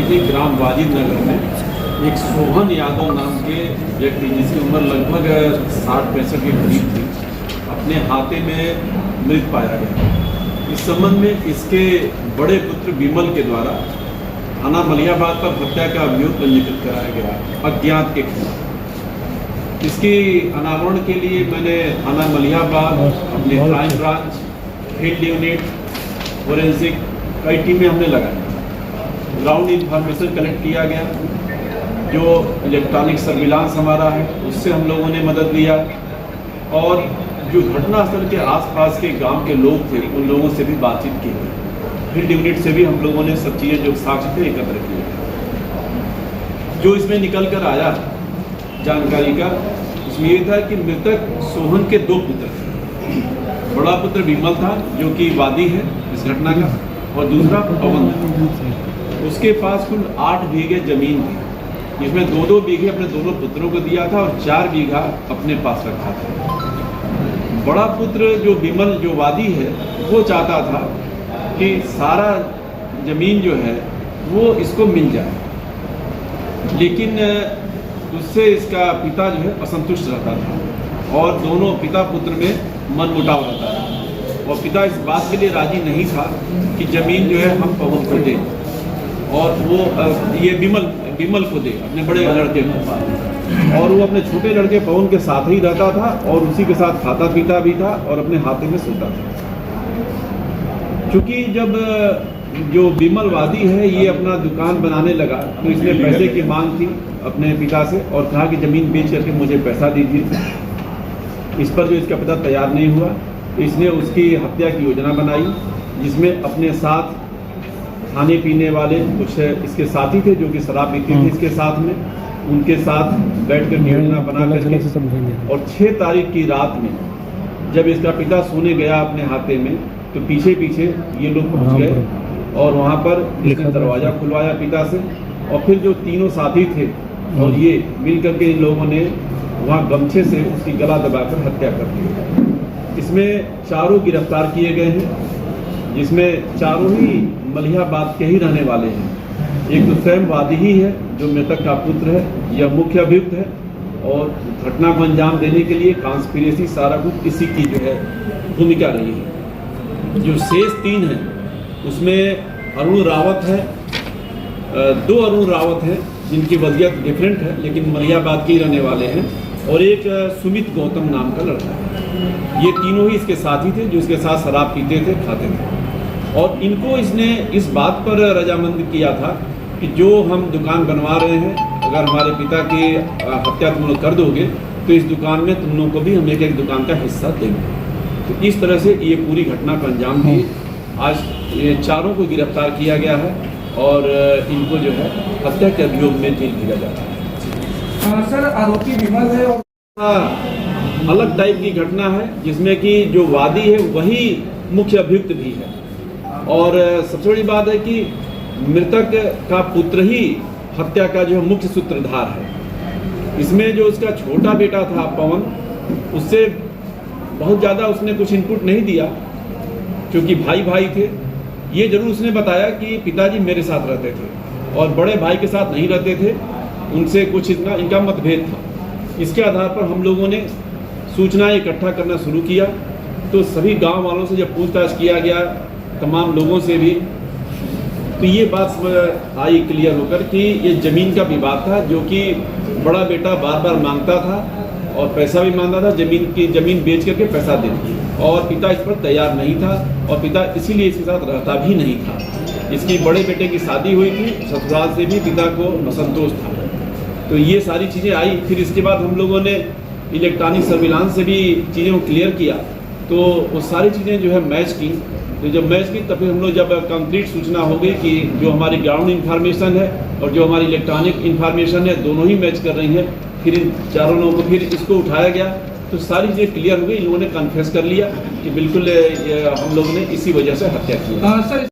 के ग्राम वाजिद नगर में एक सोहन यादव नाम के व्यक्ति जिसकी उम्र लगभग 60-65 के करीब थी, अपने हाथे में मृत पाया गया। इस संबंध में इसके बड़े पुत्र विमल के द्वारा थाना मलिहाबाद पर हत्या का अभियोग पंजीकृत कराया गया अज्ञात के खिलाफ। इसकी अनावरण के लिए मैंने थाना मलिहाबाद, अपने crime branch, field unit, forensic कई टीमें हमने लगाई। ग्राउंड इंफॉर्मेशन कलेक्ट किया गया, जो इलेक्ट्रॉनिक सर्विलांस हमारा है उससे हम लोगों ने मदद लिया, और जो घटनास्थल के आसपास के गांव के लोग थे उन लोगों से भी बातचीत की गई। फील्ड यूनिट से भी हम लोगों ने सब चीज़ें जो साक्ष्य थे एकत्र किए। जो इसमें निकल कर आया जानकारी का, उसमें ये था कि मृतक सोहन के 2 पुत्र थे। बड़ा पुत्र विमल था जो कि वादी है इस घटना का, और दूसरा पवन था। उसके पास कुल 8 बीघे जमीन थी, जिसमें 2-2 बीघे अपने दोनों पुत्रों को दिया था और 4 बीघा अपने पास रखा था। बड़ा पुत्र जो विमल जो वादी है वो चाहता था कि सारा जमीन जो है वो इसको मिल जाए, लेकिन उससे इसका पिता जो है असंतुष्ट रहता था और दोनों पिता पुत्र में मनमुटाव रहता था, और पिता इस बात के लिए राजी नहीं था कि जमीन जो है हम पवन को दें, और वो ये विमल को दे अपने बड़े लड़के को, और वो अपने छोटे लड़के पवन के साथ ही रहता था और उसी के साथ खाता पीता भी था और अपने हाथे में सोता था। क्योंकि जब जो विमल वादी है ये अपना दुकान बनाने लगा तो इसने पैसे की मांग थी अपने पिता से और कहा कि ज़मीन बेच करके मुझे पैसा दीजिए। इस पर जो इसका पिता तैयार नहीं हुआ, इसने उसकी हत्या की योजना बनाई, जिसमें अपने साथ खाने पीने वाले कुछ इसके साथी थे जो कि शराब पीते थे इसके साथ में, उनके साथ बैठकर योजना बना करके, और 6 तारीख की रात में जब इसका पिता सोने गया अपने हाथे में तो पीछे पीछे ये लोग पहुंच गए और वहां पर इसने दरवाज़ा खुलवाया पिता से, और फिर जो तीनों साथी थे और ये मिल करके इन लोगों ने वहाँ गमछे से उसकी गला दबाकर हत्या कर दी। इसमें 4 गिरफ्तार किए गए हैं, जिसमें 4 ही मलिहाबाद के ही रहने वाले हैं। एक तो स्वयं वादी ही है जो मृतक का पुत्र है, यह मुख्य अभियुक्त है, और घटना को अंजाम देने के लिए कॉन्स्पिरेसी सारा कुछ इसी की जो है भूमिका रही है। जो शेष 3 हैं उसमें अरुण रावत है, 2 अरुण रावत हैं जिनकी वज़ियत डिफरेंट है लेकिन मलिहाबाद के ही रहने वाले हैं, और एक सुमित गौतम नाम का लड़का है। ये तीनों ही इसके साथी थे जो इसके साथ शराब पीते थे, खाते थे, और इनको इसने इस बात पर रजामंद किया था कि जो हम दुकान बनवा रहे हैं, अगर हमारे पिता की हत्या तुम लोग कर दोगे तो इस दुकान में तुम लोगों को भी हम एक दुकान का हिस्सा देंगे। तो इस तरह से ये पूरी घटना का अंजाम दी। आज ये 4 को गिरफ्तार किया गया है और इनको जो है हत्या के अभियोग में जेल भेजा जाता है। सर, आरोपी विमल है और अलग टाइप की घटना है जिसमें कि जो वादी है वही मुख्य अभियुक्त भी है, और सबसे बड़ी बात है कि मृतक का पुत्र ही हत्या का जो मुख्य सूत्रधार है। इसमें जो उसका छोटा बेटा था पवन, उससे बहुत ज़्यादा उसने कुछ इनपुट नहीं दिया क्योंकि भाई थे। ये जरूर उसने बताया कि पिताजी मेरे साथ रहते थे और बड़े भाई के साथ नहीं रहते थे, उनसे कुछ इतना इनका मतभेद था। इसके आधार पर हम लोगों ने सूचनाएं इकट्ठा करना शुरू किया, तो सभी गांव वालों से जब पूछताछ किया गया, तमाम लोगों से भी, तो ये बात आई क्लियर होकर कि ये ज़मीन का विवाद था, जो कि बड़ा बेटा बार बार मांगता था और पैसा भी मांगता था, ज़मीन बेच करके पैसा दे, और पिता इस पर तैयार नहीं था, और पिता इसीलिए इसके साथ रहता भी नहीं था। इसकी बड़े बेटे की शादी हुई थी, ससुराल से भी पिता को असंतोष था। तो ये सारी चीज़ें आई। फिर इसके बाद हम लोगों ने इलेक्ट्रॉनिक सर्विलांस से भी चीज़ों को क्लियर किया, तो वो सारी चीज़ें जो है मैच की। तो जब मैच की तब फिर हम लोग जब कंप्लीट सूचना हो गई कि जो हमारी ग्राउंड इन्फॉर्मेशन है और जो हमारी इलेक्ट्रॉनिक इन्फॉर्मेशन है दोनों ही मैच कर रही हैं, फिर इन 4 लोगों को फिर इसको उठाया गया, तो सारी चीज़ें क्लियर हो गई। इन लोगों ने कन्फेस कर लिया कि बिल्कुल हम लोगों ने इसी वजह से हत्या की।